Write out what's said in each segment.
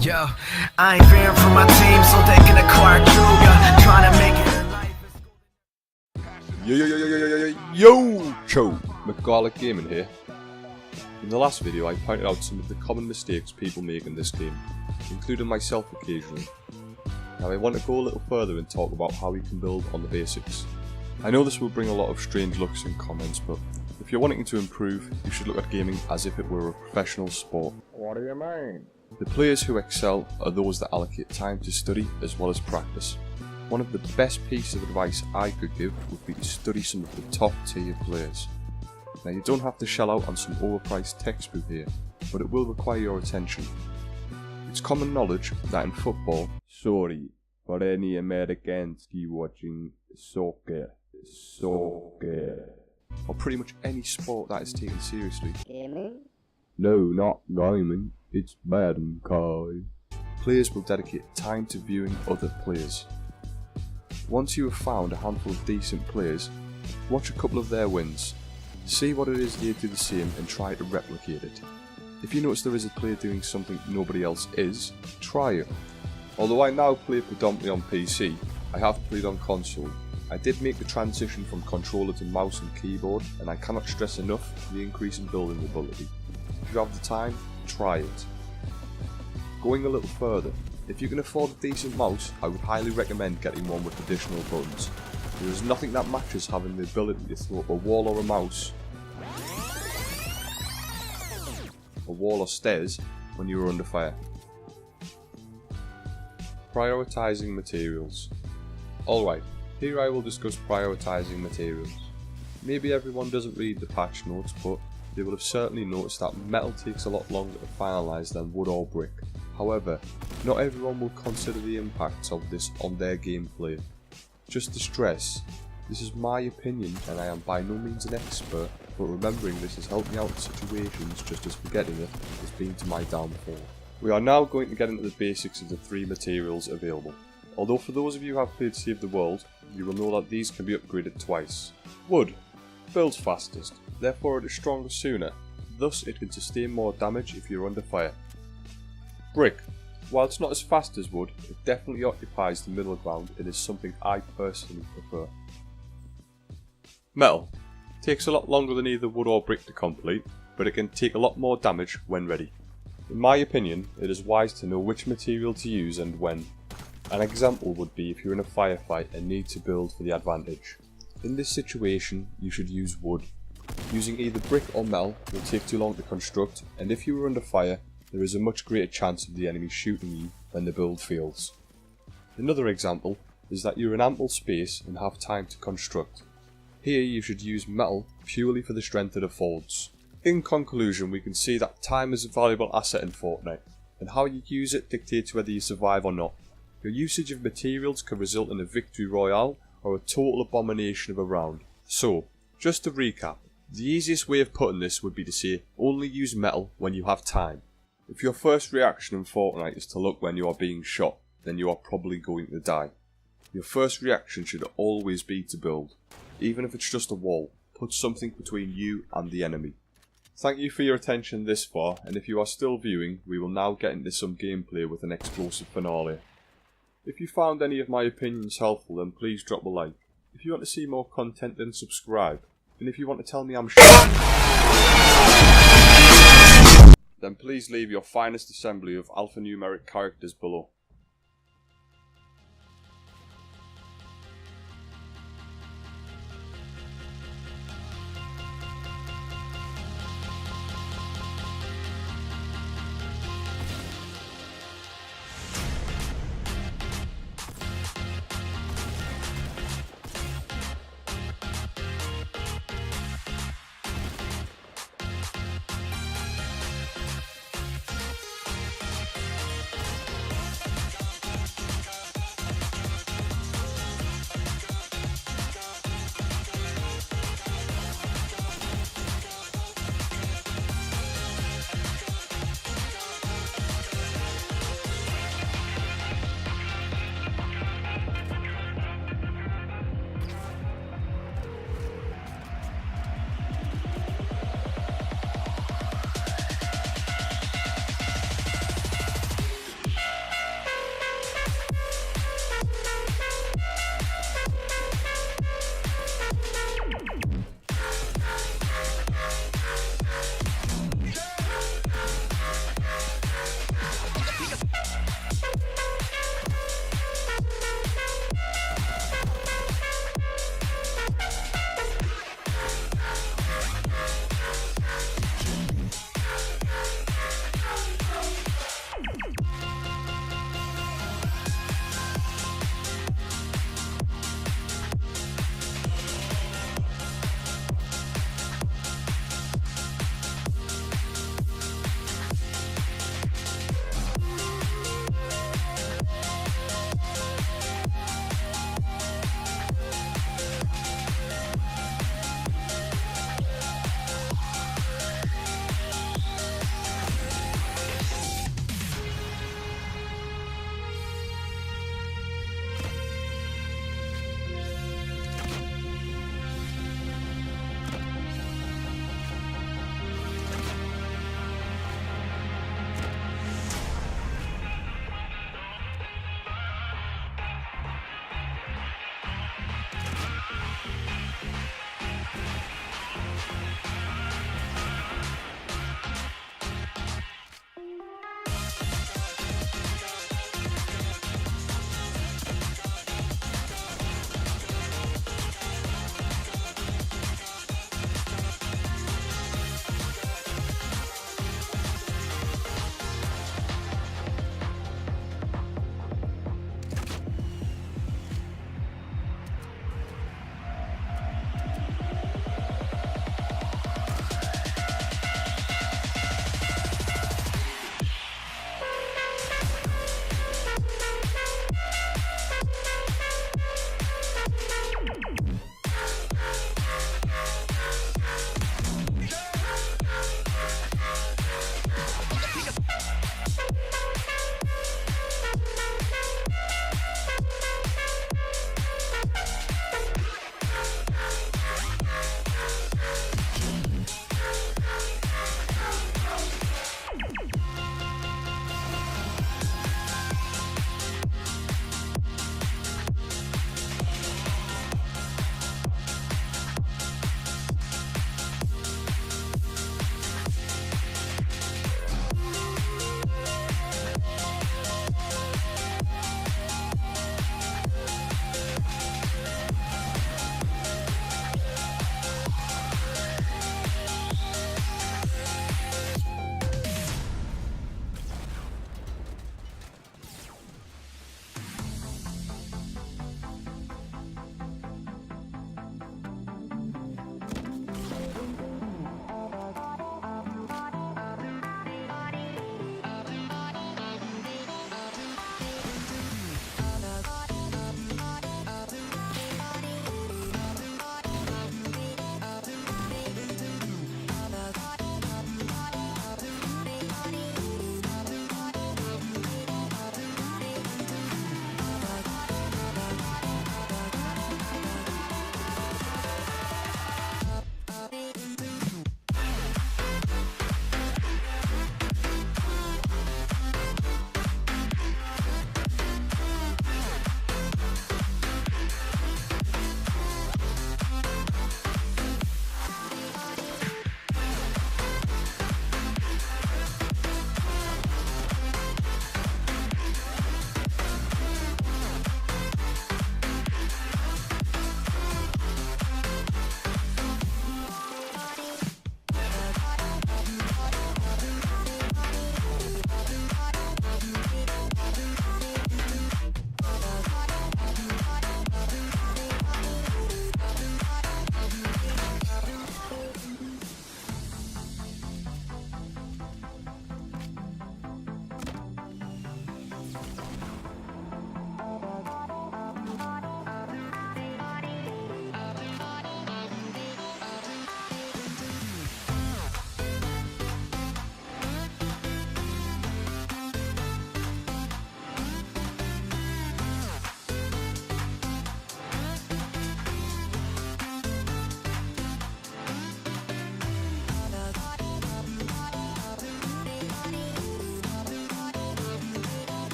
Yo, I ain't fearing for my team so they can acquire Kruger. Trying to make it in life. Yo, Cho, McGarlic Gaming here. In the last video I pointed out some of the common mistakes people make in this game, including myself occasionally. Now I want to go a little further and talk about how we can build on the basics. I know this will bring a lot of strange looks in comments, but if you're wanting to improve, you should look at gaming as if it were a professional sport. What do you mean? The players who excel are those that allocate time to study as well as practice. One of the best pieces of advice I could give would be to study some of the top tier players. Now you don't have to shell out on some overpriced textbook here, but it will require your attention. It's common knowledge that in football, sorry for any Americans watching soccer, or pretty much any sport that is taken seriously. Gaming? No, not gaming, it's Madden Kai. Players will dedicate time to viewing other players. Once you have found a handful of decent players, watch a couple of their wins. See what it is they do the same and try to replicate it. If you notice there is a player doing something nobody else is, try it. Although I now play predominantly on PC, I have played on console. I did make the transition from controller to mouse and keyboard, and I cannot stress enough the increase in building ability. If you have the time, try it. Going a little further, if you can afford a decent mouse, I would highly recommend getting one with additional buttons. There is nothing that matches having the ability to throw up a wall or a mouse, a wall or stairs, when you are under fire. Prioritising materials. Alright, here I will discuss prioritising materials. Maybe everyone doesn't read the patch notes, but they will have certainly noticed that metal takes a lot longer to finalise than wood or brick. However, not everyone will consider the impacts of this on their gameplay. Just to stress, this is my opinion and I am by no means an expert, but remembering this has helped me out in situations just as forgetting it has been to my downfall. We are now going to get into the basics of the three materials available. Although for those of you who have played Save the World, you will know that these can be upgraded twice. Wood builds fastest, therefore it is stronger sooner, thus it can sustain more damage if you're under fire. Brick. While it's not as fast as wood, it definitely occupies the middle ground and is something I personally prefer. Metal. Takes a lot longer than either wood or brick to complete, but it can take a lot more damage when ready. In my opinion, it is wise to know which material to use and when. An example would be if you're in a firefight and need to build for the advantage. In this situation, you should use wood. Using either brick or metal will take too long to construct, and if you are under fire, there is a much greater chance of the enemy shooting you when the build fails. Another example is that you're in ample space and have time to construct. Here you should use metal purely for the strength it affords. In conclusion, we can see that time is a valuable asset in Fortnite, and how you use it dictates whether you survive or not. Your usage of materials can result in a victory royale or a total abomination of a round. So, just to recap, the easiest way of putting this would be to say only use metal when you have time. If your first reaction in Fortnite is to look when you are being shot, then you are probably going to die. Your first reaction should always be to build. Even if it's just a wall, put something between you and the enemy. Thank you for your attention this far, and if you are still viewing, we will now get into some gameplay with an explosive finale. If you found any of my opinions helpful, then please drop a like. If you want to see more content, then subscribe. And if you want to tell me I'm shit, then please leave your finest assembly of alphanumeric characters below.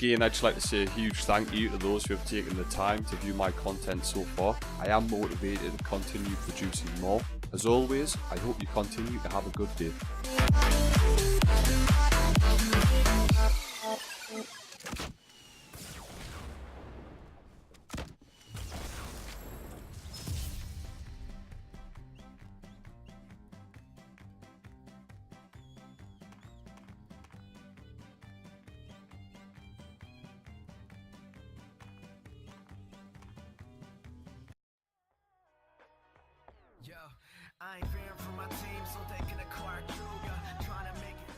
Again, I'd just like to say a huge thank you to those who have taken the time to view my content so far. I am motivated to continue producing more. As always, I hope you continue to have a good day. Yo, I ain't fearing for my team so they can acquire true, yeah. Trying to make it